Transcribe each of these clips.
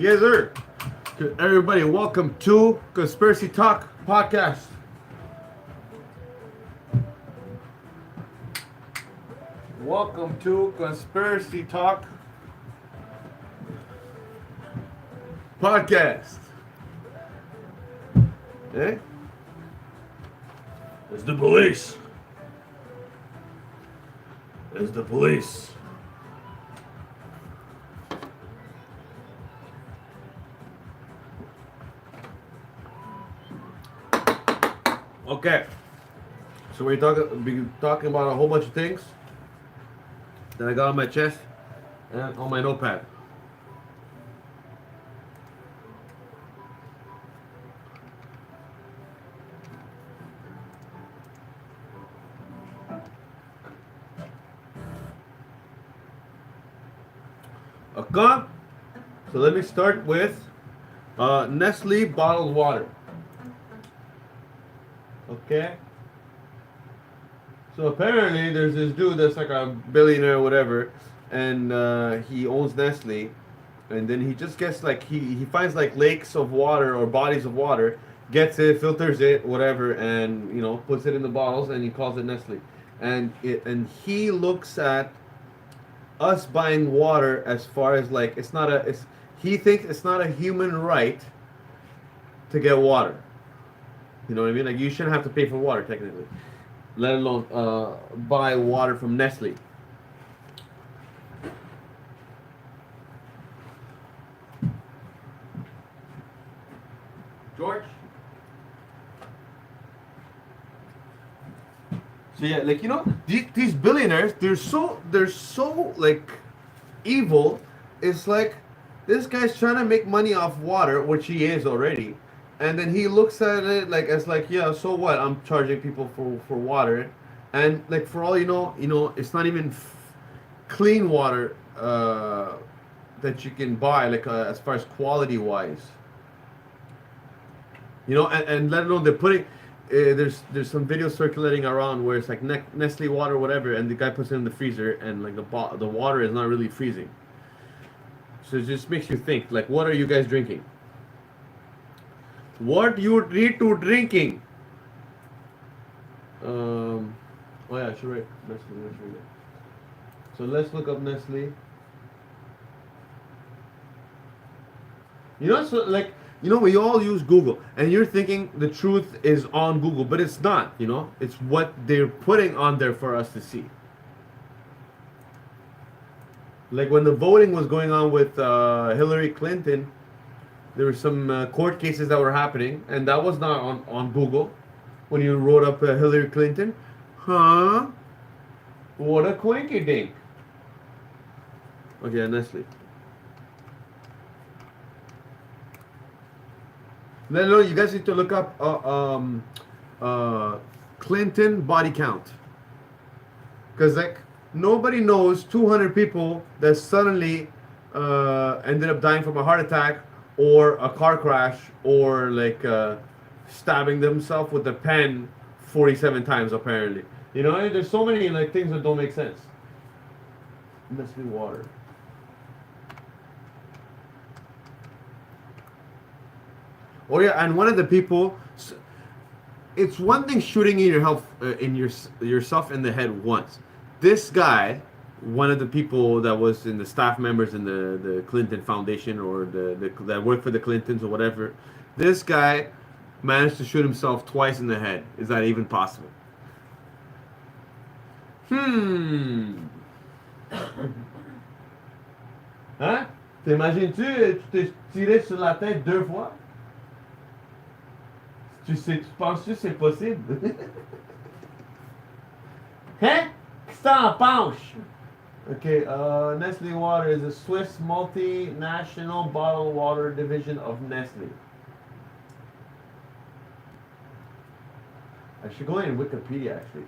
Yes, sir. Everybody, welcome to Conspiracy Talk Podcast. Welcome to Conspiracy Talk Podcast. Eh? It's the police. It's the police. Okay, so we're talking about a whole bunch of things that I got on my chest and on my notepad. Okay, so let me start with Nestle bottled water. Okay. So apparently there's this dude that's like a billionaire or whatever, and he owns Nestle, and then he just gets like he finds like lakes of water or bodies of water, gets it, filters it, whatever, and puts it in the bottles, and he calls it Nestle, and he looks at us buying water as far as like he thinks it's not a human right to get water. You know what I mean? Like, you shouldn't have to pay for water, technically. Let alone buy water from Nestle. George? So yeah, like, these billionaires, they're so like evil. It's like this guy's trying to make money off water, which he is already. And then he looks at it like as like, yeah, so what? I'm charging people for water, and like for all you know, it's not even clean water that you can buy, like as far as quality wise. And let alone they're putting. There's some videos circulating around where it's like Nestle water, or whatever, and the guy puts it in the freezer, and like the water is not really freezing. So it just makes you think, like, what are you guys drinking? What you need to drinking? Oh yeah, I should write Nestle. So let's look up Nestle. We all use Google, and you're thinking the truth is on Google, but it's not. It's what they're putting on there for us to see. Like when the voting was going on with Hillary Clinton. There were some court cases that were happening, and that was not on Google. When you wrote up Hillary Clinton, huh? What a quinky dink. Okay, Nestle. No, you guys need to look up Clinton body count, because like nobody knows 200 people that suddenly ended up dying from a heart attack, or a car crash, or like stabbing themselves with a pen 47 times apparently. There's so many like things that don't make sense. Nestle water. Oh yeah, and one of the people. It's one thing shooting in your health, yourself in the head once. This guy, one of the people that was in the staff members in the Clinton Foundation, or that worked for the Clintons or whatever, this guy managed to shoot himself twice in the head. Is that even possible? Hein? T'imagines-tu t'es tiré sur la tête 2 fois? Tu penses-tu que c'est possible? Hein? Qu'est-ce que t'en penses? Okay, Nestle Water is a Swiss multinational bottled water division of Nestle. I should go in Wikipedia, actually.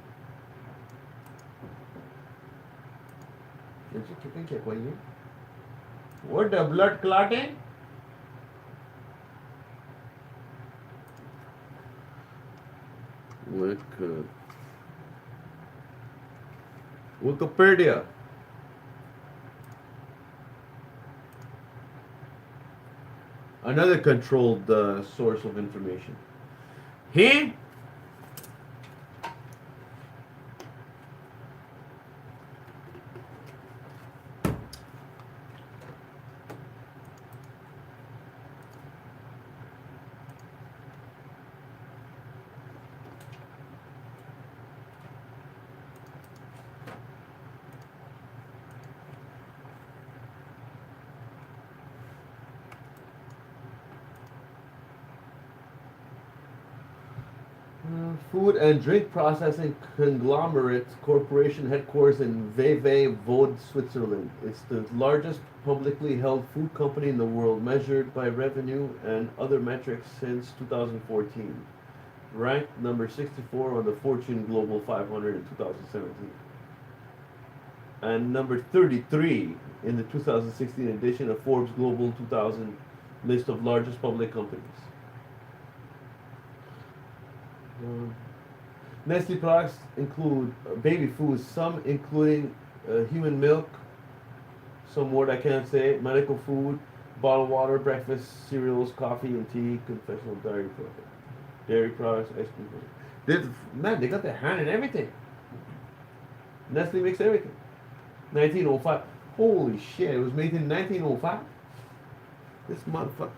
Is it quelqu'un qui a poigné? What the blood clotting? Wikipedia. Another controlled source of information. Huh? Food and drink processing conglomerate corporation headquarters in Vevey, Vaud, Switzerland. It's the largest publicly held food company in the world, measured by revenue and other metrics since 2014. Ranked number 64 on the Fortune Global 500 in 2017. And number 33 in the 2016 edition of Forbes Global 2000 list of largest public companies. Nestle products include baby foods, some including human milk, some word I can't say, medical food, bottled water, breakfast, cereals, coffee and tea, confectional dairy products, ice cream. Man, they got their hand in everything. Nestle makes everything. 1905. Holy shit, it was made in 1905? This motherfucker.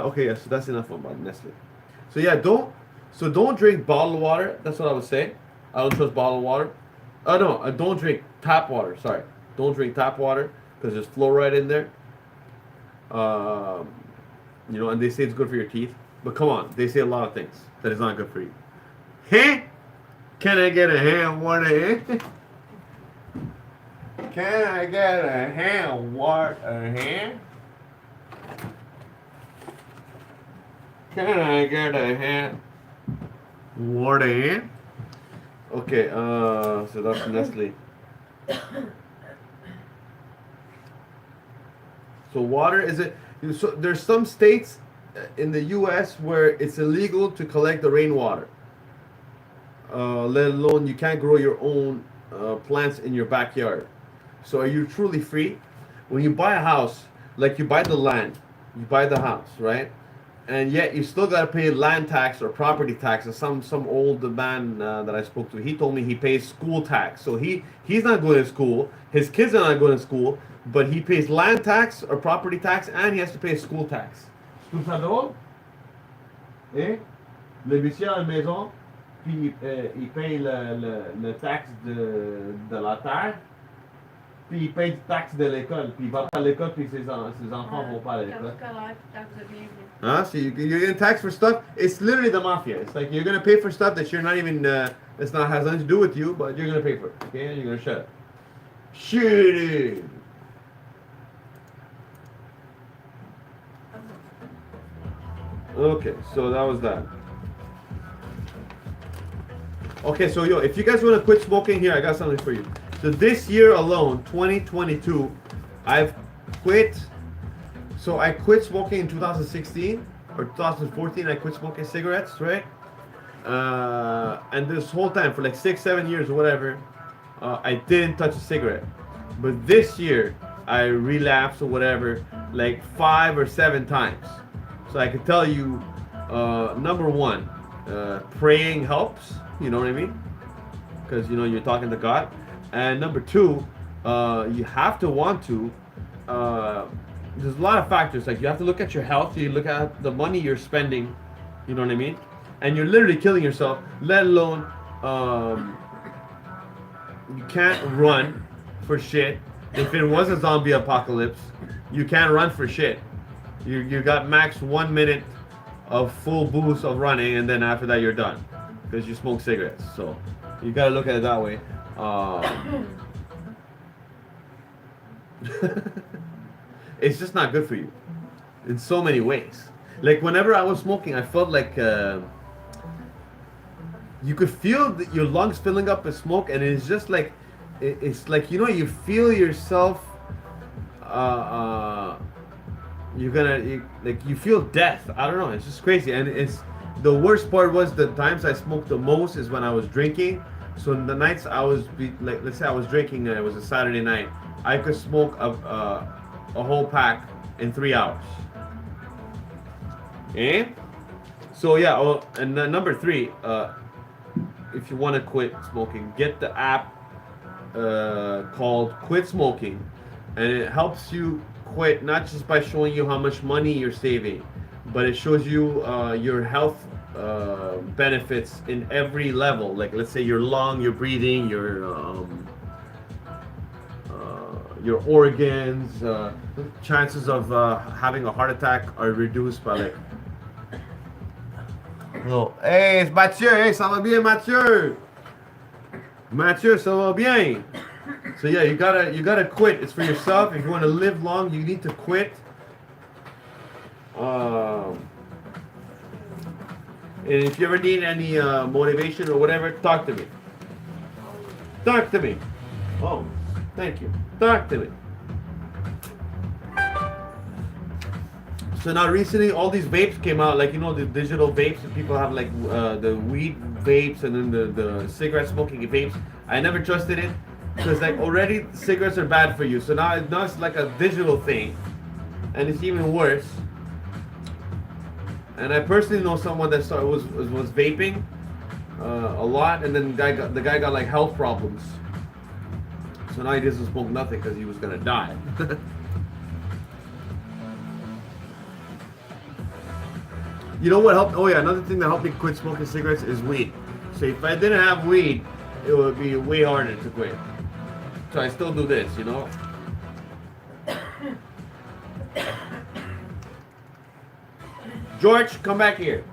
Okay, yeah, so that's enough about Nestle. So yeah, don't drink bottled water. That's what I would say. I don't trust bottled water. Oh no, I don't drink tap water. Sorry, don't drink tap water because there's fluoride in there. And they say it's good for your teeth. But come on, they say a lot of things that is not good for you. Huh? Can I get a hand water? Can I get a hand water? Can I get a hand? Water. Okay, so that's Nestle. So water is it? So there's some states in the U.S. where it's illegal to collect the rainwater. Let alone you can't grow your own plants in your backyard. So are you truly free? When you buy a house, like you buy the land, you buy the house, right? And yet you still gotta pay land tax or property tax. Some old man that I spoke to, he told me he pays school tax. So he's not going to school. His kids are not going to school, but he pays land tax or property tax, and he has to pay school tax. C'est tout ça drôle? Eh? Le monsieur à la maison, puis il paye le taxe de la terre, puis il paye le taxe de l'école, puis il va pas à l'école, puis ses enfants vont pas à l'école. So you're getting taxed for stuff. It's literally the mafia. It's like you're gonna pay for stuff that you're not even. That's not has nothing to do with you, but you're gonna pay for it. Okay, and you're gonna shut up. Shut it. Okay, so that was that. Okay, so if you guys want to quit smoking, here I got something for you. So this year alone, 2022, I've quit. So I quit smoking in 2016 or 2014. I quit smoking cigarettes, right? And this whole time, for like 6-7 years or whatever, I didn't touch a cigarette. But this year, I relapsed or whatever, like 5 or 7 times. So I can tell you, number one, praying helps. You know what I mean? Because you're talking to God. And number two, you have to want to. There's a lot of factors. Like you have to look at your health. You look at the money you're spending. You know what I mean? And you're literally killing yourself. Let alone, you can't run for shit. If it was a zombie apocalypse, you can't run for shit. You got max 1 minute of full boost of running, and then after that you're done because you smoke cigarettes. So you gotta look at it that way. It's just not good for you in so many ways. Like whenever I was smoking, I felt like you could feel your lungs filling up with smoke, and it's just like it's like you feel yourself. You feel death. I don't know. It's just crazy, and it's the worst part was the times I smoked the most is when I was drinking. So the nights I was let's say I was drinking and it was a Saturday night, I could smoke a whole pack in 3 hours. Eh? So yeah, and number three, if you want to quit smoking, get the app called Quit Smoking, and it helps you quit not just by showing you how much money you're saving, but it shows you your health benefits in every level. Like let's say your lung, your breathing, your organs, chances of having a heart attack are reduced by like. Oh, hey, it's Mathieu. Hey, ça va bien, Mathieu? Mathieu, ça va bien? So yeah, you gotta quit. It's for yourself. If you want to live long, you need to quit. Um, and if you ever need any motivation or whatever, talk to me. Talk to me. Oh, thank you. Talk to me. So now recently, all these vapes came out, like the digital vapes, and people have like the weed vapes and then the cigarette smoking vapes. I never trusted it because like already cigarettes are bad for you. So now it's like a digital thing, and it's even worse. And I personally know someone that was vaping a lot, and then the guy got like health problems. So now he doesn't smoke nothing because he was gonna die. You know what helped? Oh yeah, another thing that helped me quit smoking cigarettes is weed. So if I didn't have weed, it would be way harder to quit. So I still do this, George, come back here.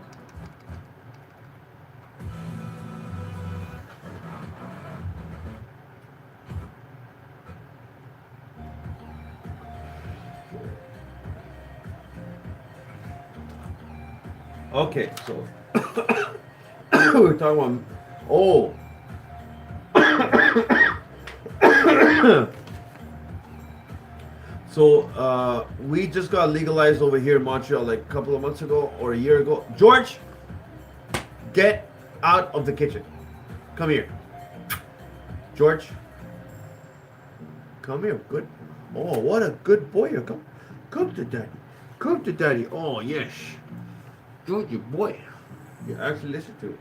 Okay, so we're talking about so we just got legalized over here in Montreal like a couple of months ago or a year ago. George, get out of the kitchen. Come here. George, come here. Good. Oh, what a good boy. Come to daddy. Come to daddy. Oh, yes. George, you boy. You actually listen to it.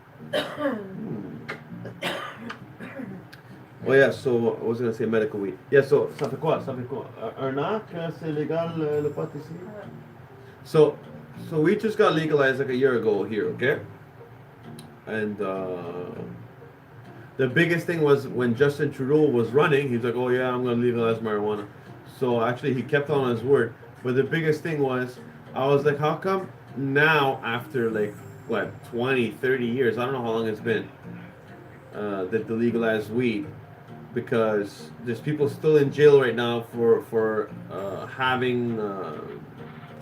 Oh yeah, so I was gonna say medical weed. Yeah, so ça fait quoi? Ça fait quoi? Un an que c'est légal le pot ici? So we just got legalized like a year ago here, okay? And the biggest thing was when Justin Trudeau was running, he's like, oh yeah, I'm gonna legalize marijuana. So actually he kept on his word. But the biggest thing was, I was like, how come now after like what 20 30 years, I don't know how long it's been, that they legalized weed, because there's people still in jail right now for having a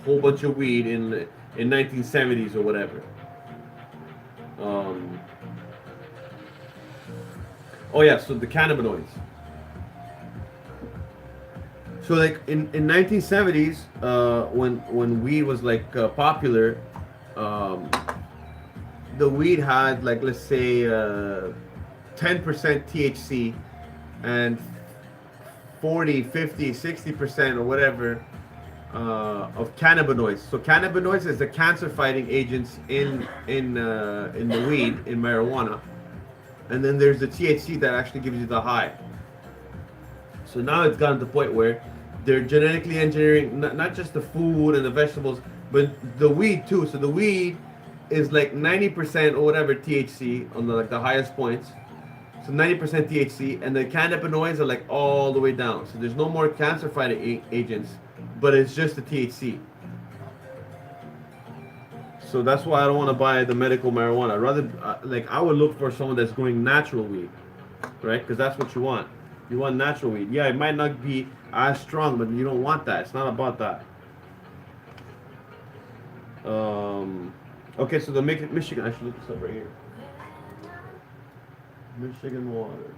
whole bunch of weed in 1970s or whatever. Oh yeah, so the cannabinoids. So like in 1970s, when weed was like popular, the weed had like, let's say 10% THC and 40, 50, 60% or whatever of cannabinoids. So cannabinoids is the cancer fighting agents in the weed, in marijuana, and then there's the THC that actually gives you the high. So now it's gotten to the point where they're genetically engineering not just the food and the vegetables, but the weed too. So the weed is like 90% or whatever THC on the highest points. So 90% THC, and the cannabinoids are like all the way down. So there's no more cancer fighting agents, but it's just the THC. So that's why I don't want to buy the medical marijuana. I'd rather I would look for someone that's growing natural weed, right? Because that's what you want. You want natural weed. Yeah, it might not be as strong, but you don't want that. It's not about that. Okay, so the Michigan, I should look this up right here. Michigan water.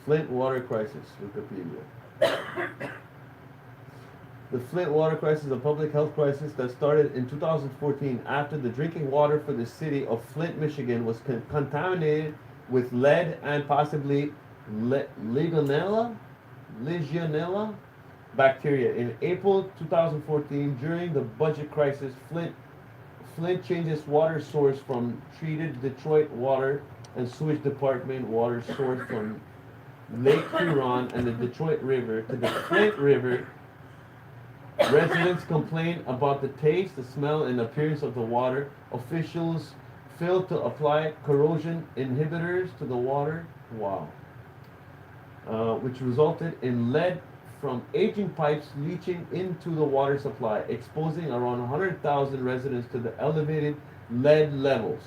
Flint water crisis, Wikipedia. The Flint water crisis is a public health crisis that started in 2014 after the drinking water for the city of Flint, Michigan was contaminated with lead and possibly Legionella bacteria. In April 2014, during the budget crisis, Flint changed its water source from treated Detroit water and sewage department water source from Lake Huron and the Detroit River to the Flint River. Residents complained about the taste, the smell, and appearance of the water. Officials failed to apply corrosion inhibitors to the water. Wow. Which resulted in lead from aging pipes leaching into the water supply, exposing around 100,000 residents to the elevated lead levels.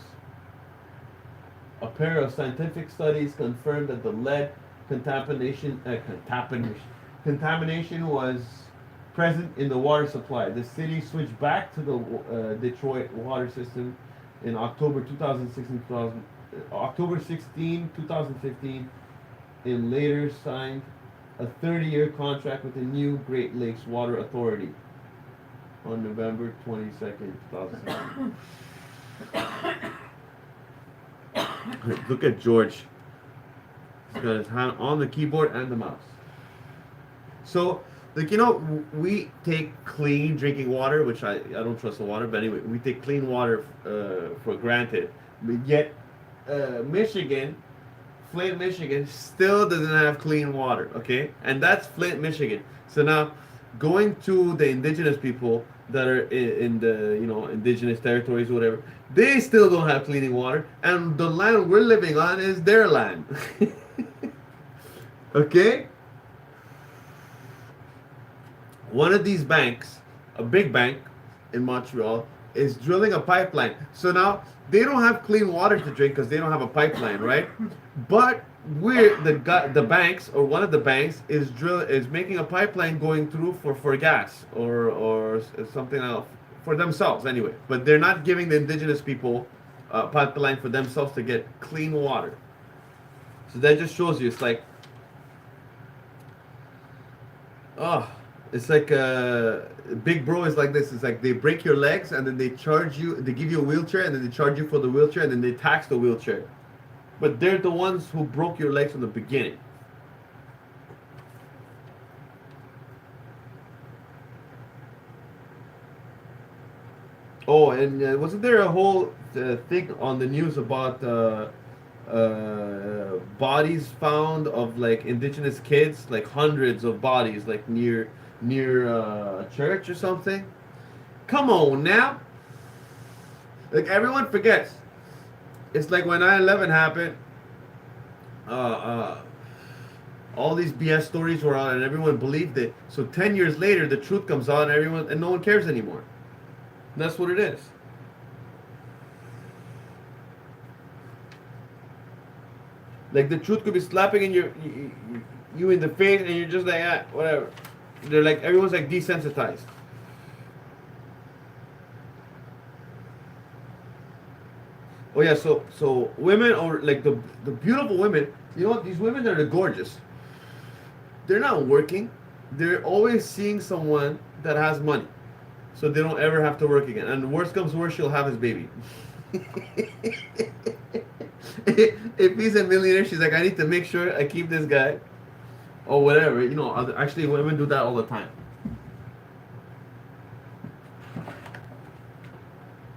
A pair of scientific studies confirmed that the lead contamination was present in the water supply. The city switched back to the Detroit water system in October 16, 2015, and later signed a 30-year contract with the new Great Lakes Water Authority on November 22nd, 2016. Look at George. He's got his hand on the keyboard and the mouse. So, like, you know, we take clean drinking water, which I don't trust the water, but anyway, we take clean water for granted. But yet, Michigan, Flint, Michigan, still doesn't have clean water, okay? And that's Flint, Michigan. So now, going to the indigenous people that are in the, you know, indigenous territories or whatever, they still don't have clean water, and the land we're living on is their land. Okay? One of these banks, a big bank in Montreal, is drilling a pipeline. So now they don't have clean water to drink because they don't have a pipeline, right? But the banks, or one of the banks is making a pipeline going through for gas or something else for themselves anyway. But they're not giving the indigenous people a pipeline for themselves to get clean water. So that just shows you, it's like, it's like Big Bro is like this. It's like they break your legs and then they charge you. They give you a wheelchair and then they charge you for the wheelchair and then they tax the wheelchair. But they're the ones who broke your legs from the beginning. Oh, and wasn't there a whole thing on the news about bodies found of like indigenous kids, like hundreds of bodies, like near a church or something? Come on now. Like, everyone forgets. It's like when 9/11 happened, all these BS stories were out and everyone believed it. So 10 years later, the truth comes out and no one cares anymore. And that's what it is. Like, the truth could be slapping in you in the face and you're just like, whatever. They're like, everyone's like desensitized. Oh yeah, so women, or like the beautiful women, you know what, these women that are gorgeous, they're not working. They're always seeing someone that has money. So they don't ever have to work again. And worst comes worst, she'll have his baby. If he's a millionaire, she's like, I need to make sure I keep this guy. Or whatever. You know, actually women do that all the time.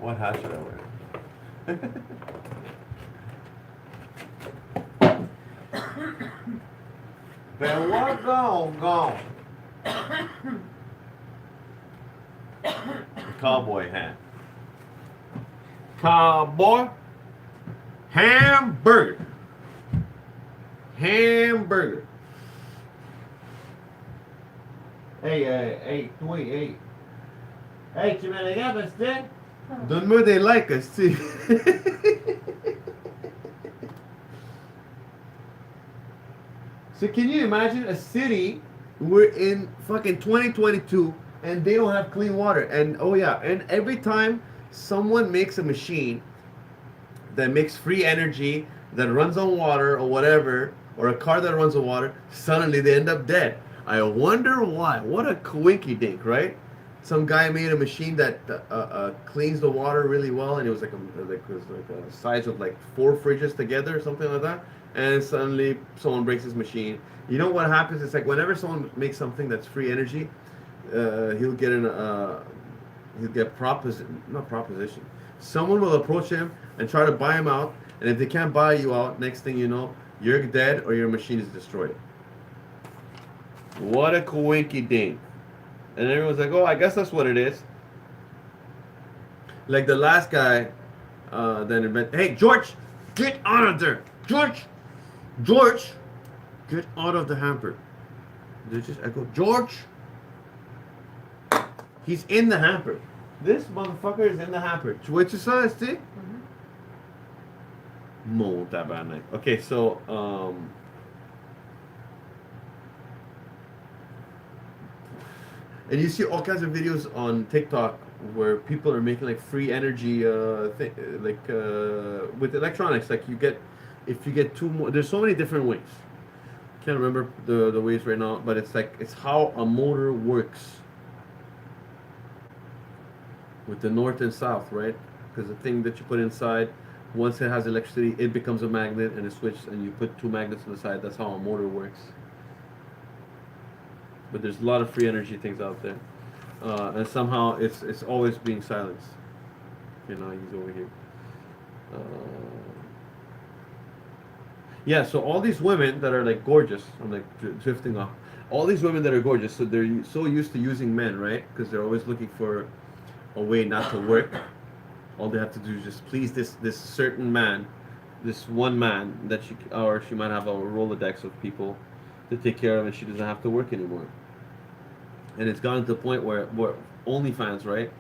What hat should I wear? Then what gone? Cowboy hat. Cowboy. Hamburger. Hey, wait. Hey, tu me regardes, Bastien? Donne-moi des likes, esti. So can you imagine a city, we're in fucking 2022 and they don't have clean water? And oh yeah, and every time someone makes a machine that makes free energy, that runs on water or whatever, or a car that runs on water, suddenly they end up dead. I wonder why. What a coinky dink, right? Some guy made a machine that cleans the water really well, and it was like a size of like 4 fridges together or something like that. And suddenly someone breaks his machine. You know what happens? It's like whenever someone makes something that's free energy, he'll get not proposition. Someone will approach him and try to buy him out, and if they can't buy you out, next thing you know, you're dead or your machine is destroyed. What a coinky dink. And everyone's like, oh, I guess that's what it is. Like the last guy that invented, hey, George, get out of there. George, get out of the hamper. They just echo, George. He's in the hamper. This motherfucker is in the hamper. What you saw, see? Mon tabarnak. Okay, so and you see all kinds of videos on TikTok where people are making like free energy with electronics. Like if you get 2 more, there's so many different ways. Can't remember the ways right now, but it's how a motor works with the north and south, right? Because the thing that you put inside, once it has electricity, it becomes a magnet and it switches, and you put 2 magnets on the side. That's how a motor works. But there's a lot of free energy things out there, and somehow it's always being silenced. Okay, now he's over here. Yeah, so all these women that are like gorgeous, I'm like drifting off. All these women that are gorgeous, so they're so used to using men, right? Because they're always looking for a way not to work. All they have to do is just please this certain man, this one man that she might have a Rolodex of people to take care of, and she doesn't have to work anymore. And it's gotten to the point where OnlyFans, right?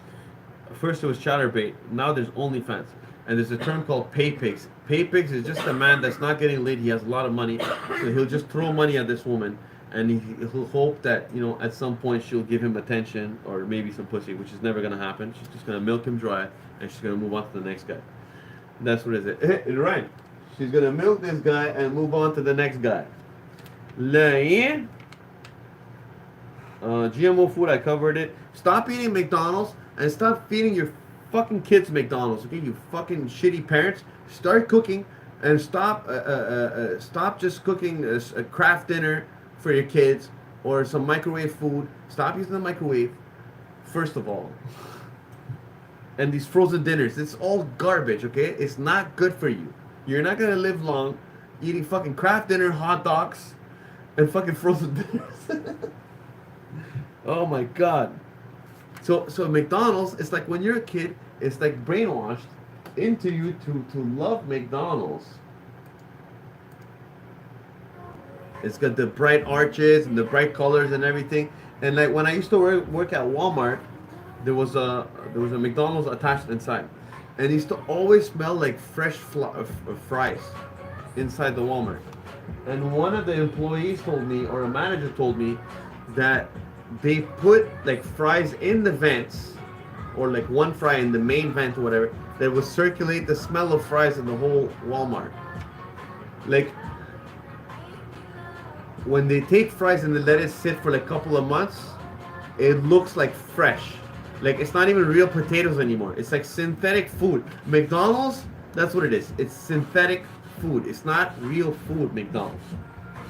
First it was Chatterbait, now there's OnlyFans, and there's a term called pay pigs. Pay pigs is just a man that's not getting laid. He has a lot of money, so he'll just throw money at this woman, and he'll hope that at some point she'll give him attention or maybe some pussy, which is never gonna happen. She's just gonna milk him dry, and she's gonna move on to the next guy. That's what it is. It right. She's gonna milk this guy and move on to the next guy. GMO food, I covered it. Stop eating McDonald's and stop feeding your fucking kids McDonald's. Okay, you fucking shitty parents. Start cooking and stop just cooking a craft dinner for your kids or some microwave food. Stop using the microwave, first of all. And these frozen dinners, it's all garbage. Okay, it's not good for you. You're not gonna live long eating fucking craft dinner, hot dogs, and fucking frozen dinners. Oh my god. So McDonald's, it's like when you're a kid, it's like brainwashed into you to love McDonald's. It's got the bright arches and the bright colors and everything. And like when I used to work at Walmart, there was a McDonald's attached inside, and it used to always smell like fresh fries inside the Walmart. And one of the employees told me, or a manager told me, that they put like fries in the vents, or like one fry in the main vent or whatever, that will circulate the smell of fries in the whole Walmart. Like when they take fries and they let it sit for like a couple of months, it looks like fresh. Like it's not even real potatoes anymore. It's like synthetic food. McDonald's, that's what it is. It's synthetic food. It's not real food, McDonald's.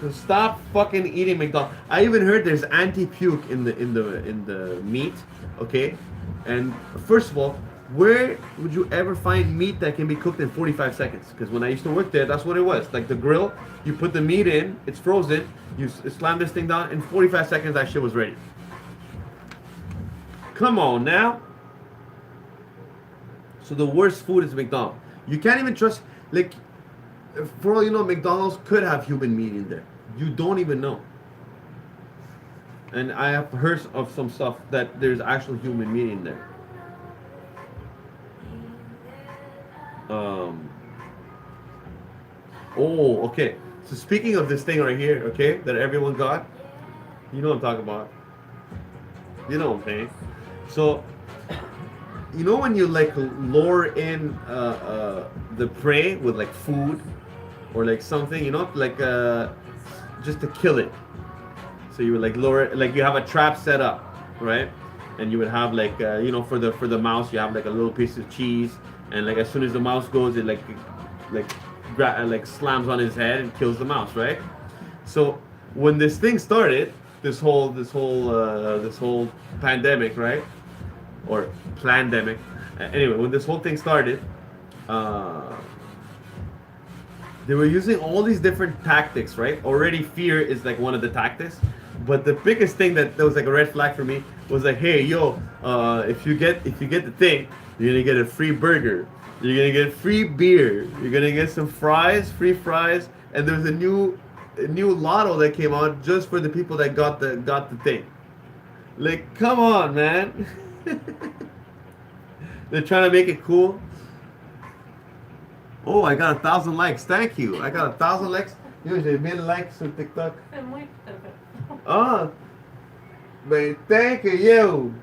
So stop fucking eating McDonald's. I even heard there's anti-puke in the meat, okay? And first of all, where would you ever find meat that can be cooked in 45 seconds? Because when I used to work there, that's what it was. Like the grill, you put the meat in, it's frozen, you slam this thing down, in 45 seconds that shit was ready. Come on now. So the worst food is McDonald's. You can't even trust, like, for all you know, McDonald's could have human meat in there. You don't even know. And I have heard of some stuff that there's actual human meat in there. Oh, okay. So speaking of this thing right here, okay, that everyone got, you know what I'm talking about. You know what I'm saying. So, you know when you like lure in the prey with like food or like something, you know, like just to kill it. So you would like lower it, like you have a trap set up, right? And you would have like for the mouse you have like a little piece of cheese, and like as soon as the mouse goes, it like slams on his head and kills the mouse, right? So when this thing started, this whole pandemic, right? Or plandemic. Anyway, when this whole thing started, uh, they were using all these different tactics, right? Already fear is like one of the tactics, but the biggest thing that was like a red flag for me was like, hey, yo, if you get the thing, you're gonna get a free burger, you're gonna get free beer, you're gonna get some fries, free fries, and there's a new lotto that came out just for the people that got the thing. Like, come on, man. They're trying to make it cool. Oh, I got 1,000 likes. Thank you. I got 1,000 likes. Usually 1,000 likes on TikTok. Ah, but thank you.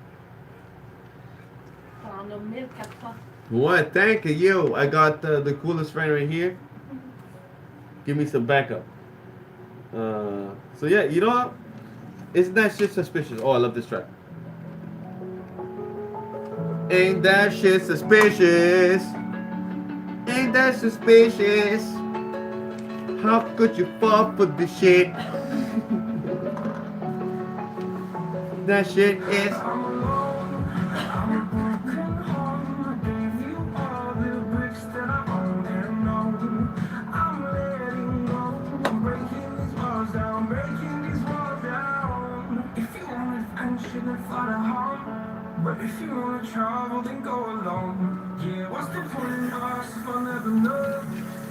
What? Thank you. I got the coolest friend right here. Give me some backup. So yeah, you know what? Isn't that shit suspicious? Oh, I love this track. Ain't that shit suspicious? Ain't that suspicious? How could you fall for this shit? That shit is. But if you wanna travel, then go alone. Yeah, what's the point of us if I'll never know?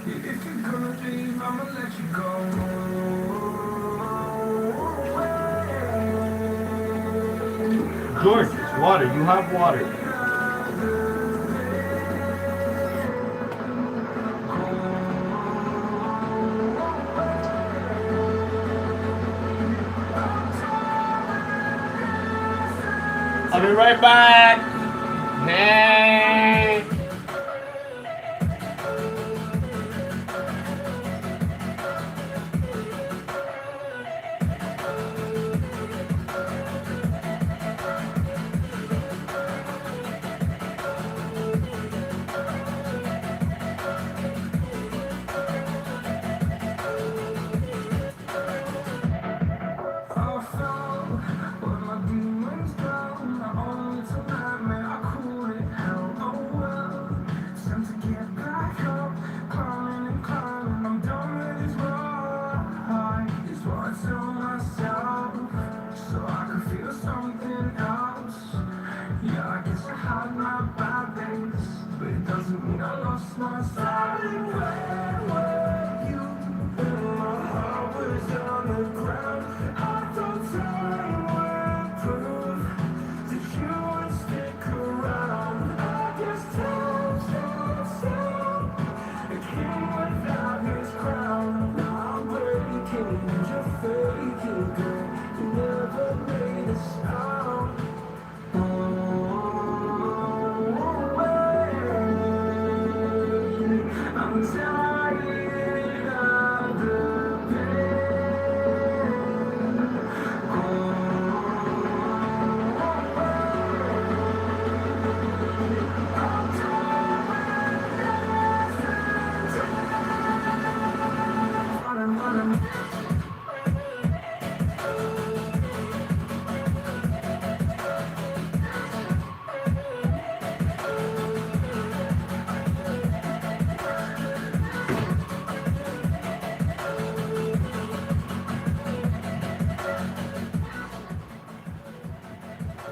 If you're gonna leave, I'ma let you go. George, it's water. You have water. I'll be right back. Hey.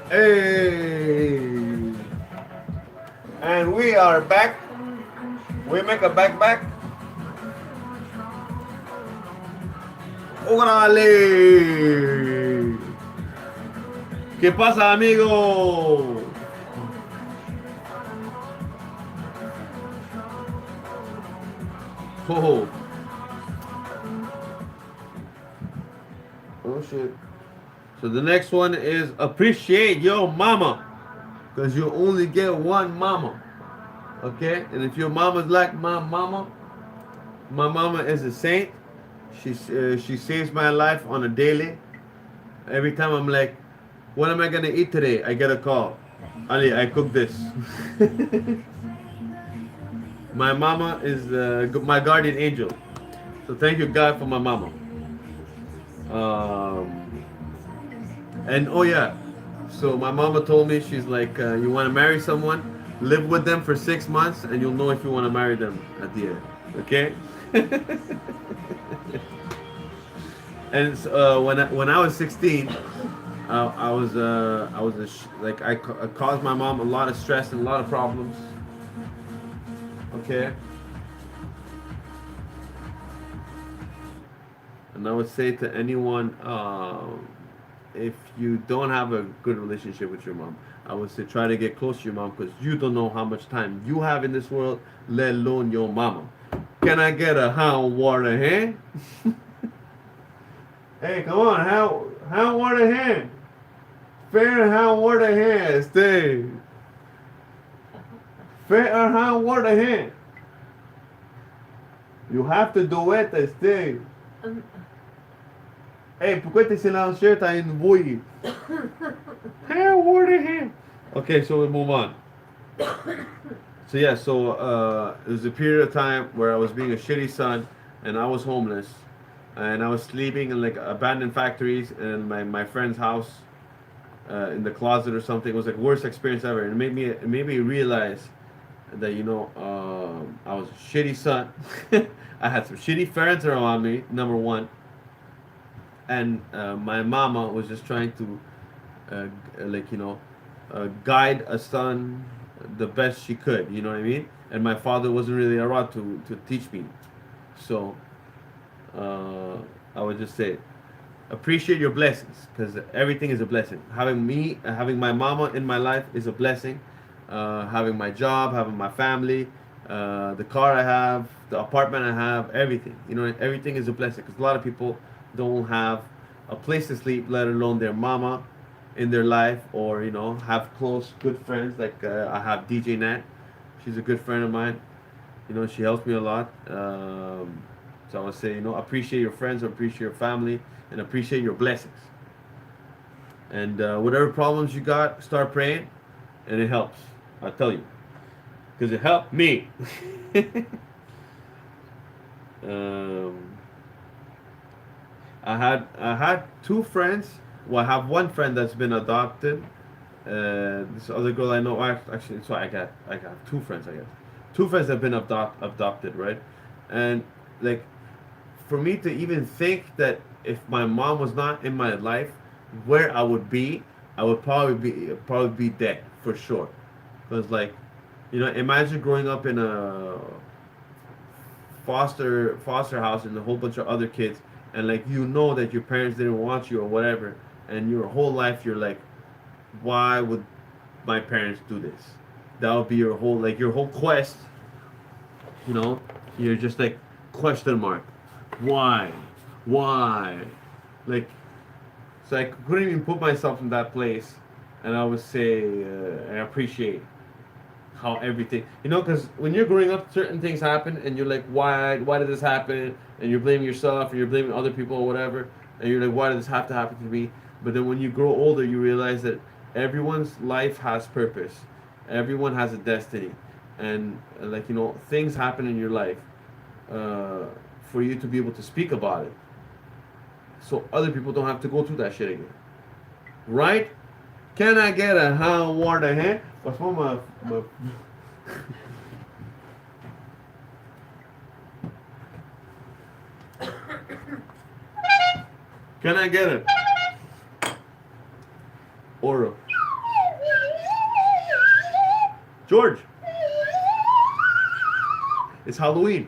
Hey, and we are back. We make a back. ¡Órale! ¿Qué pasa, amigo? Oh, oh shit. So the next one is appreciate your mama, because you only get one mama. Okay? And if your mama's like my mama is a saint. She saves my life on a daily. Every time I'm like, what am I gonna eat today? I get a call. Ali, I cook this. My mama is my guardian angel. So thank you God for my mama. Um, and oh yeah, so my mama told me, she's like, you want to marry someone, live with them for 6 months, and you'll know if you want to marry them at the end. Okay. And when I was 16, I was I caused my mom a lot of stress and a lot of problems. Okay. And I would say to anyone, if you don't have a good relationship with your mom, I would say try to get close to your mom, because you don't know how much time you have in this world, let alone your mama. Can I get a hot water hand? Hey, come on, hot water hand. Fair hot water hand, stay. Fair hot water hand. You have to do it, stay. Hey, pourquoi t'es silencieux? T'as une bouille. Hot water hand. Okay, so we move on. So yeah, it was a period of time where I was being a shitty son, and I was homeless, and I was sleeping in like abandoned factories and my friend's house, in the closet or something. It was like worst experience ever, and it made me realize that I was a shitty son. I had some shitty friends around me, number one, and my mama was just trying to guide a son the best she could, you know what I mean? And my father wasn't really around to teach me. So I would just say, appreciate your blessings, because everything is a blessing. Having my mama in my life is a blessing. Having my job, having my family, the car I have, the apartment I have, everything. Everything is a blessing, because a lot of people don't have a place to sleep, let alone their mama in their life, or have close good friends. Like I have DJ Nat, she's a good friend of mine. She helps me a lot. So I would say, appreciate your friends, appreciate your family, and appreciate your blessings. And whatever problems you got, start praying, and it helps. I tell you, because it helped me. I had two friends. Well, I have one friend that's been adopted. This other girl I know, actually, so I got two friends. I guess two friends have been adopted, right? And like, for me to even think that if my mom was not in my life, where I would probably be dead for sure. Because like, imagine growing up in a foster house and a whole bunch of other kids, and like that your parents didn't want you or whatever, and your whole life you're like, why would my parents do this? That would be your whole quest. You're just like, question mark, why, like. So I couldn't even put myself in that place, and I would say I appreciate how everything, because when you're growing up, certain things happen, and you're like, why did this happen? And you're blaming yourself, or you're blaming other people or whatever, and you're like, why did this have to happen to me? But then when you grow older, you realize that everyone's life has purpose, everyone has a destiny, and things happen in your life for you to be able to speak about it, so other people don't have to go through that shit again, right? Can I get a hot water hand? What's my Can I get it? Or George, it's Halloween.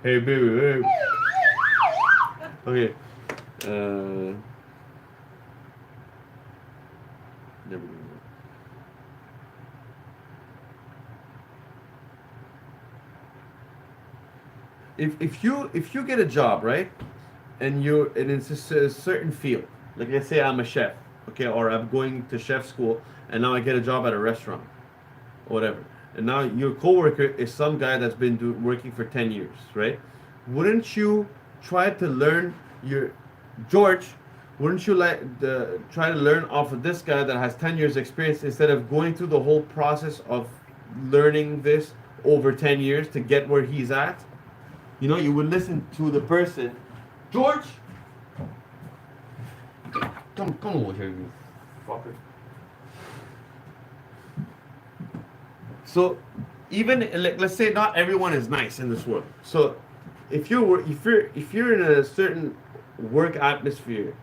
Hey baby, hey. Okay. Never mind. If you get a job, right, and it's a certain field, like let's say I'm a chef, okay, or I'm going to chef school, and now I get a job at a restaurant, or whatever, and now your coworker is some guy that's been working for 10 years, right? Wouldn't you try to learn your George? Wouldn't you try to learn off of this guy that has 10 years experience instead of going through the whole process of learning this over 10 years to get where he's at? You know, you would listen to the person. George, come over here, you fucker. So, even like, let's say not everyone is nice in this world. So, if you're in a certain work atmosphere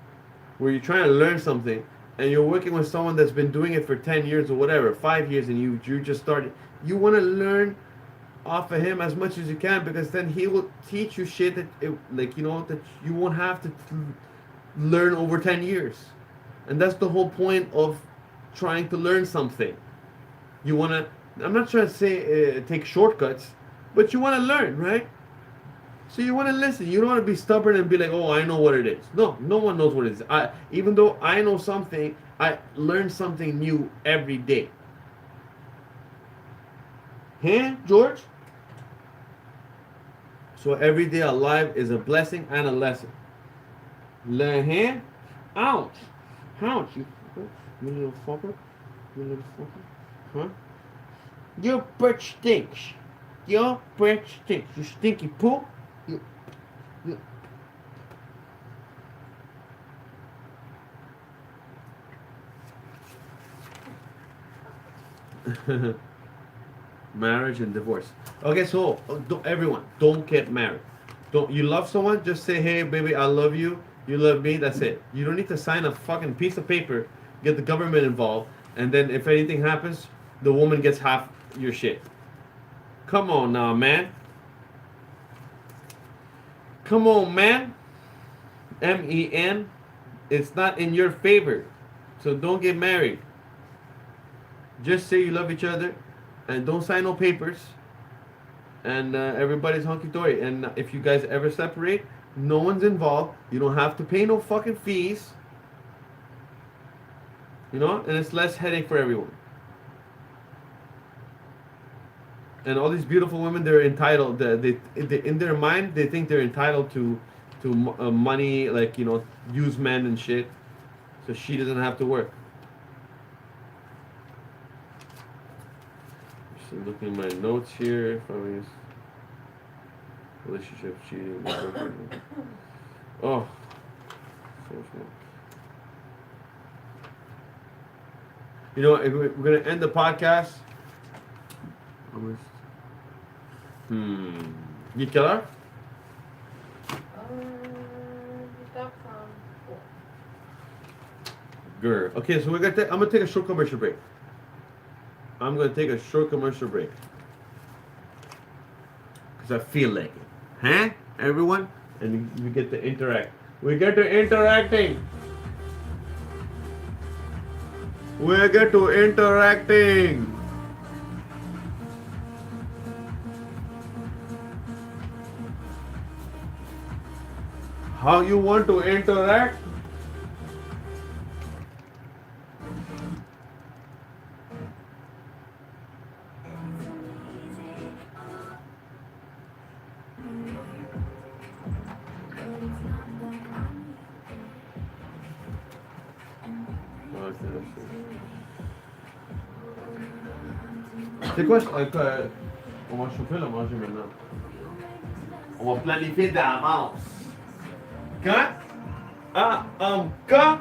where you're trying to learn something and you're working with someone that's been doing it for 10 years or whatever, 5 years, and you just started, you want to learn off of him as much as you can, because then he will teach you shit that that you won't have to learn over 10 years. And that's the whole point of trying to learn something. You want to, I'm not trying to say take shortcuts, but you want to learn, right? So you want to listen. You don't want to be stubborn and be like, oh, I know what it is. No one knows what it is. Even though I know something, I learn something new every day. Huh, George? So every day alive is a blessing and a lesson. Huh? Ouch. Ouch, you little fucker. You little fucker. Huh? Your breath stinks. Your breath stinks. You stinky poop. Marriage and divorce. Okay, so everyone, don't get married. Don't you love someone? Just say, hey, baby, I love you. You love me. That's it. You don't need to sign a fucking piece of paper, get the government involved, and then if anything happens, the woman gets half your shit. Come on now, man. Come on, man. MEN. It's not in your favor. So don't get married. Just say you love each other and don't sign no papers. And everybody's hunky-dory. And if you guys ever separate, no one's involved. You don't have to pay no fucking fees. You know? And it's less headache for everyone. And all these beautiful women, they're entitled. They in their mind, they think they're entitled to money, like, you know, use men and shit. So she doesn't have to work. Just looking at my notes here. If I was relationship cheating. Oh, so smart. You know, we're gonna end the podcast. Il est quelle heure? Good. Okay, so I'm gonna take a short commercial break. Because I feel like it. Huh? Everyone? And we get to interact. We get to interacting. How you want to interact? C'est quoi? On va chauffer le manger maintenant. On va planifier d'avance. Quand? Quand?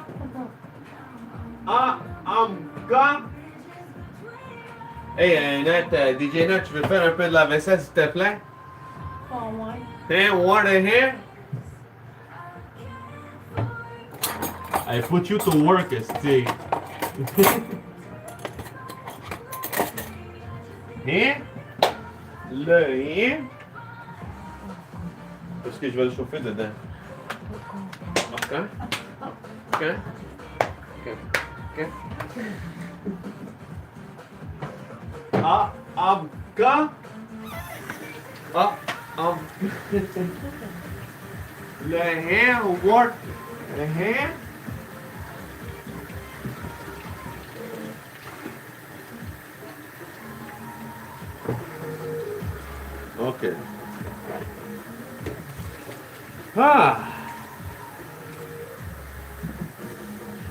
Hey, Nat, DJ Nat, tu veux faire un peu de la vaisselle, s'il te plaît? Oh, ouais. Hein, water here? I put you to work, Steve. Hein? Le hein? Parce que je vais le chauffer dedans. OK? OK? OK? OK? Quand? Le hein, what? Le hein? Okay. Ah.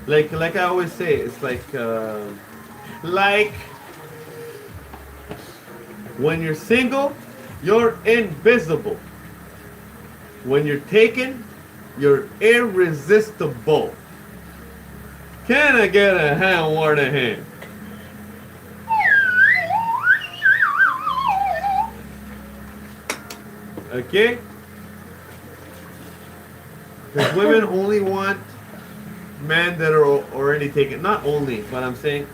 Like I always say, it's like when you're single, you're invisible. When you're taken, you're irresistible. Can I get a hand warning hand? Okay? Because women only want men that are already taken. Not only, but I'm saying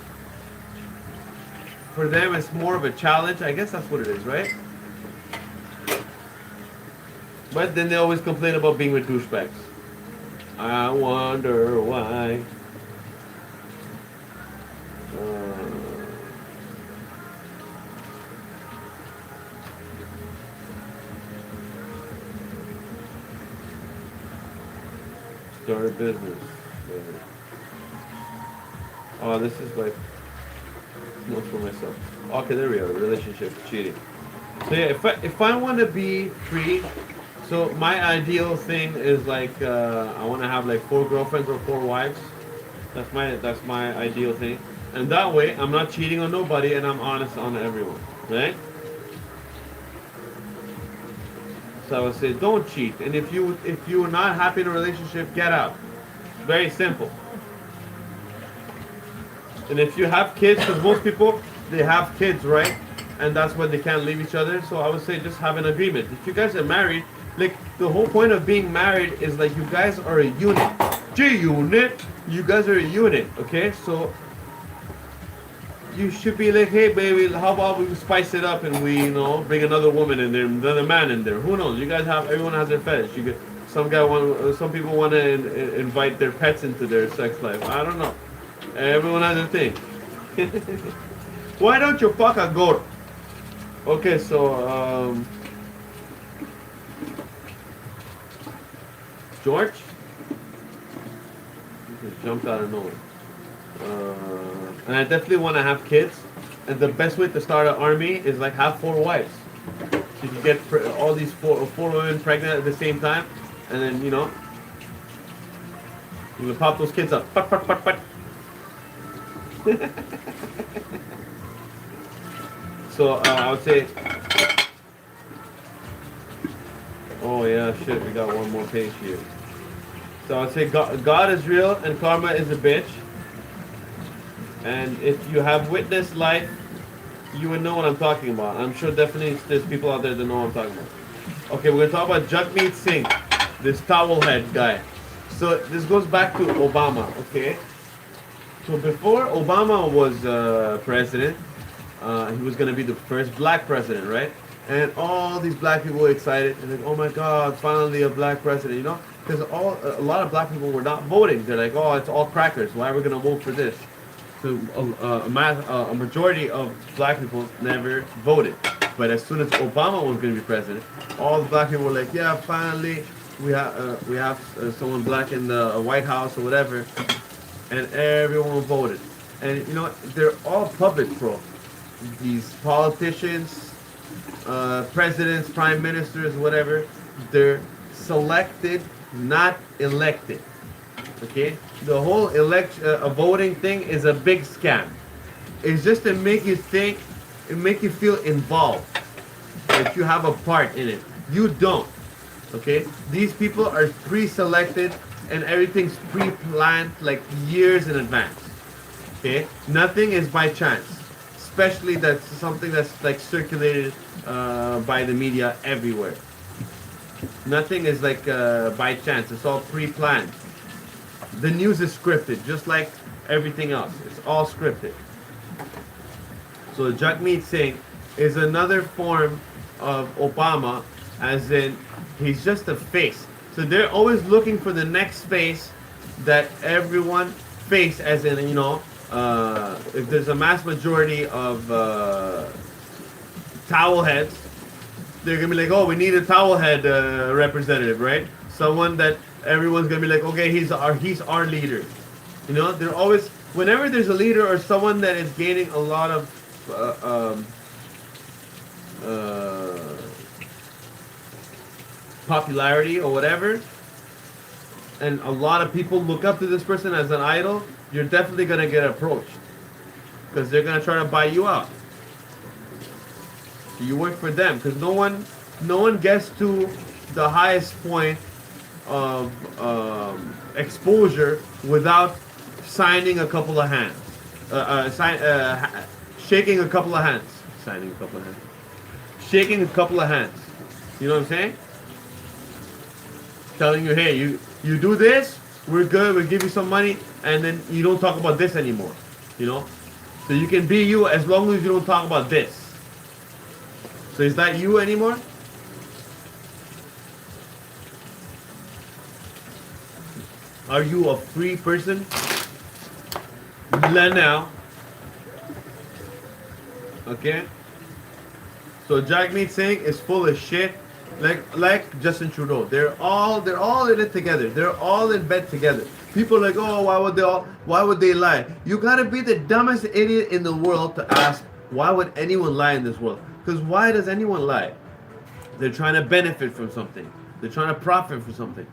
for them it's more of a challenge. I guess that's what it is, right? But then they always complain about being with douchebags. I wonder why. Start a business. Oh, this is like notes for myself. Okay, there we are. Relationship cheating. So yeah, if I want to be free, so my ideal thing is like I want to have like 4 girlfriends or 4 wives. That's my ideal thing, and that way I'm not cheating on nobody and I'm honest on everyone, right? So I would say don't cheat, and if you're not happy in a relationship, get out. Very simple. And if you have kids, because most people they have kids, right? And that's why they can't leave each other. So I would say just have an agreement. If you guys are married, like the whole point of being married is like you guys are a unit. G-unit. You guys are a unit, okay? So you should be like, hey baby, how about we spice it up and we, bring another woman in there, another man in there. Who knows? You guys everyone has their fetish. You get some people want to invite their pets into their sex life. I don't know. Everyone has their thing. Why don't you fuck a goat? Okay, so George he just jumped out of nowhere. And I definitely want to have kids. And the best way to start an army is like have 4 wives. So you can get all these four women pregnant at the same time, and then you can pop those kids up. Pat, pat, pat, pat. So I would say, oh yeah, shit, we got one more page here. So I would say God is real and karma is a bitch. And if you have witnessed life, you would know what I'm talking about. I'm sure definitely there's people out there that know what I'm talking about. Okay, we're going to talk about Jagmeet Singh, this towel head guy. So this goes back to Obama, okay? So before Obama was president, he was going to be the first black president, right? And all these black people were excited and like, oh my God, finally a black president, Because a lot of black people were not voting. They're like, oh, it's all crackers. Why are we going to vote for this? So a majority of black people never voted. But as soon as Obama was going to be president, all the black people were like, yeah, finally we have someone black in the White House or whatever. And everyone voted. And they're all public pro. These politicians, presidents, prime ministers, whatever, they're selected, not elected. Okay? The whole voting thing is a big scam. It's just to make you think, and make you feel involved, that you have a part in it. You don't. Okay? These people are pre-selected and everything's pre-planned like years in advance. Okay? Nothing is by chance. Especially that's something that's like circulated by the media everywhere. Nothing is like by chance. It's all pre-planned. The news is scripted, just like everything else. It's all scripted. So Jagmeet Singh is another form of Obama, as in he's just a face. So they're always looking for the next face that everyone face, as in, if there's a mass majority of towel heads, they're going to be like, oh, we need a towel head representative, right? Someone that everyone's going to be like, okay, he's our leader. They're always, whenever there's a leader or someone that is gaining a lot of popularity or whatever, and a lot of people look up to this person as an idol, you're definitely gonna get approached because they're gonna try to buy you out. So you work for them because no one gets to the highest point of exposure without signing a couple of hands, shaking a couple of hands, signing a couple of hands, shaking a couple of hands. You know what I'm saying? Telling you, hey, you do this, we're good, we'll give you some money, and then you don't talk about this anymore. You know? So you can be you as long as you don't talk about this. So is that you anymore? Are you a free person? Now. Okay? So Jagmeet Singh is full of shit. Like Justin Trudeau. They're all in it together. They're all in bed together. People are like, oh, why would they lie? You gotta be the dumbest idiot in the world to ask, why would anyone lie in this world? Because why does anyone lie? They're trying to benefit from something. They're trying to profit from something.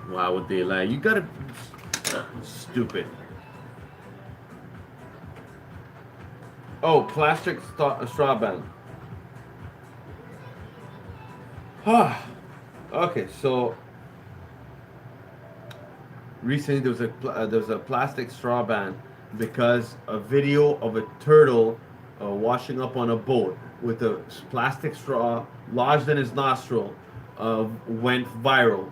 Why would they lie? You gotta... Stupid. Oh, plastic straw ban. Okay, so... Recently there was a plastic straw ban because a video of a turtle washing up on a boat with a plastic straw lodged in his nostril went viral.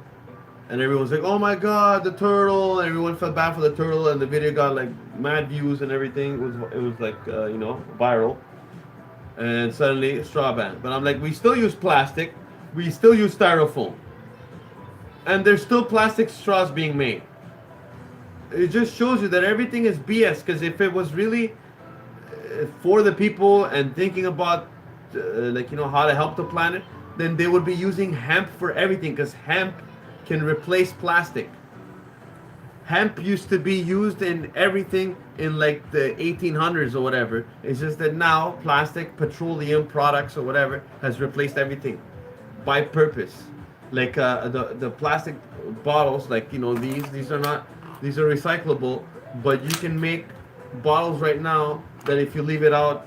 And everyone's like, oh my god, the turtle, and everyone felt bad for the turtle, and the video got like mad views and everything. It was like viral. And suddenly straw ban. But I'm like, we still use plastic, we still use styrofoam, and there's still plastic straws being made. It just shows you that everything is BS. Because if it was really for the people and thinking about how to help the planet, then they would be using hemp for everything. Because hemp can replace plastic. Hemp used to be used in everything in like the 1800s or whatever. It's just that now plastic, petroleum products or whatever has replaced everything by purpose. Like the plastic bottles, like these are recyclable, but you can make bottles right now that if you leave it out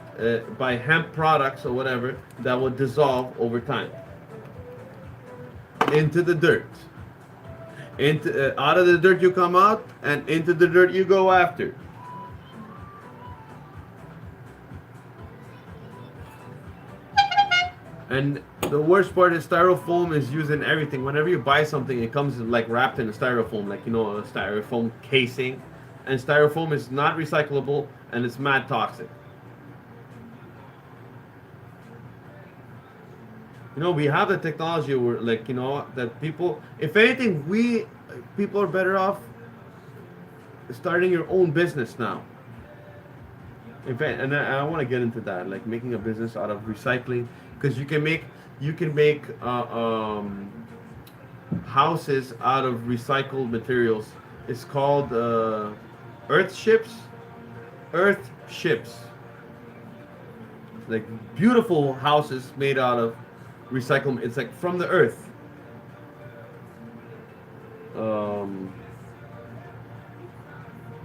by hemp products or whatever, that will dissolve over time into the dirt. Out of the dirt you come out, and into the dirt you go after. And the worst part is styrofoam is used in everything. Whenever you buy something, it comes like wrapped in a styrofoam, like a styrofoam casing. And styrofoam is not recyclable, and it's mad toxic. We have the technology where, that people, if anything, people are better off starting your own business now. And I want to get into that, like making a business out of recycling, because you can make houses out of recycled materials. It's called earth ships. Like beautiful houses made out of recycled. It's like from the earth.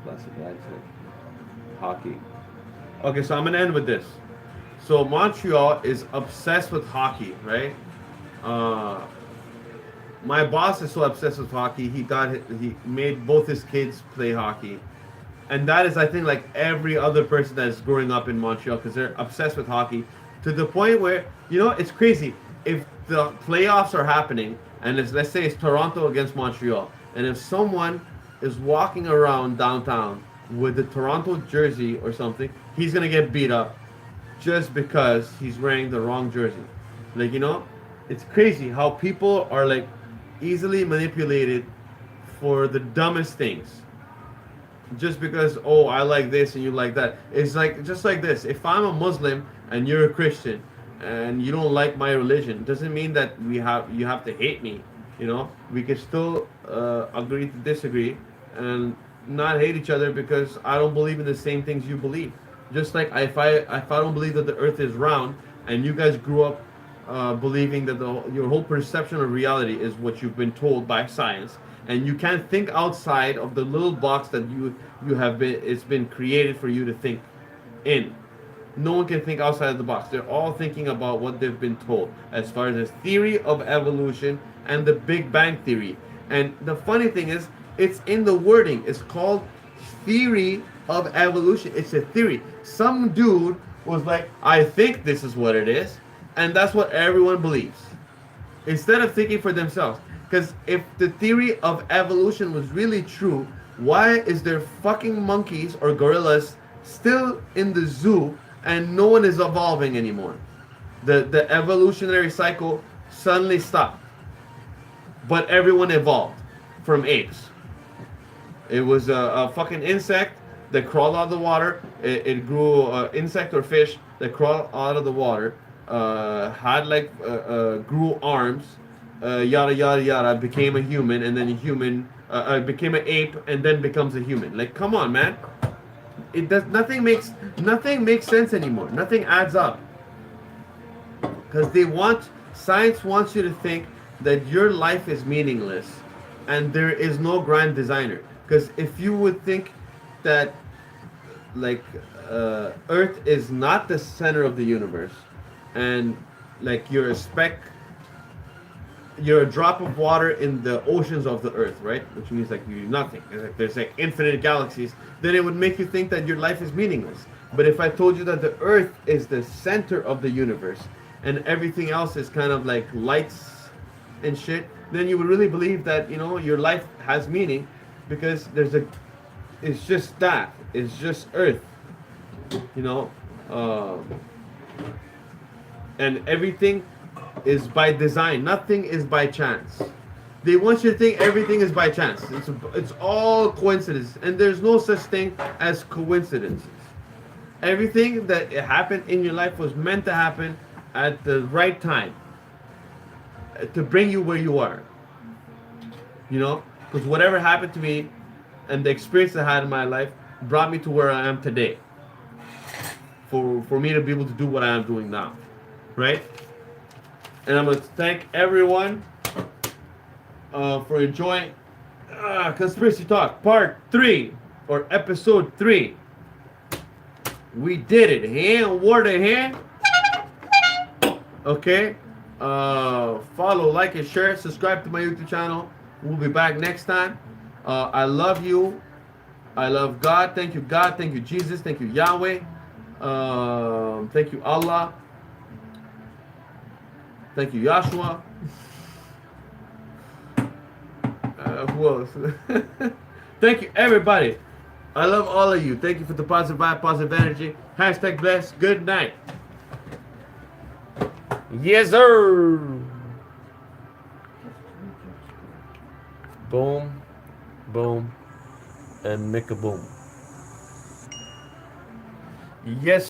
That's hockey. Okay, so I'm gonna end with this. So Montreal is obsessed with hockey, right? My boss is so obsessed with hockey. He made both his kids play hockey, and that is, I think, like every other person that's growing up in Montreal, because they're obsessed with hockey to the point where it's crazy. If the playoffs are happening, and let's say it's Toronto against Montreal, and if someone is walking around downtown with the Toronto jersey or something, he's gonna get beat up just because he's wearing the wrong jersey. It's crazy how people are like easily manipulated for the dumbest things. Just because, oh, I like this and you like that. It's like, just like this. If I'm a Muslim and you're a Christian and you don't like my religion, doesn't mean that you have to hate me. We can still agree to disagree and not hate each other because I don't believe in the same things you believe. Just like if I don't believe that the earth is round and you guys grew up believing that your whole perception of reality is what you've been told by science, and you can't think outside of the little box that you have been it's been created for you to think in. No one can think outside of the box. They're all thinking about what they've been told as far as the theory of evolution and the Big Bang theory. And the funny thing is, it's in the wording. It's called theory of evolution. It's a theory. Some dude was like, I think this is what it is, and that's what everyone believes. Instead of thinking for themselves. Because if the theory of evolution was really true, why is there fucking monkeys or gorillas still in the zoo and no one is evolving anymore? The evolutionary cycle suddenly stopped. But everyone evolved from apes. It was a fucking insect that crawled out of the water. It grew insect or fish that crawled out of the water. Had like grew arms, yada yada yada. Became a human, and then a human became an ape, and then becomes a human. Like, come on, man. It does nothing makes sense anymore. Nothing adds up. Because science wants you to think that your life is meaningless, and there is no grand designer. Because if you would think that like Earth is not the center of the universe, and like you're a drop of water in the oceans of the Earth, right? Which means like you're nothing. There's like infinite galaxies. Then it would make you think that your life is meaningless. But if I told you that the Earth is the center of the universe and everything else is kind of like lights and shit, then you would really believe that, you know, your life has meaning, because it's just that. It's just Earth, you know. And everything is by design. Nothing is by chance. They want you to think everything is by chance. It's all coincidence, and there's no such thing as coincidences. Everything that happened in your life was meant to happen at the right time to bring you where you are. You know, because whatever happened to me and the experience I had in my life brought me to where I am today. For me to be able to do what I am doing now, right? And I'm going to thank everyone for enjoying Conspiracy Talk Part 3 or Episode 3. We did it. Hand, word of hand. Okay. Follow, like, and share. Subscribe to my YouTube channel. We'll be back next time. I love you. I love God. Thank you, God. Thank you, Jesus. Thank you, Yahweh. Thank you, Allah. Thank you, Yahshua. Who else? Thank you, everybody. I love all of you. Thank you for the positive vibe, positive energy. Hashtag blessed. Good night. Yes, sir. Boom, boom, and make a boom. Yes.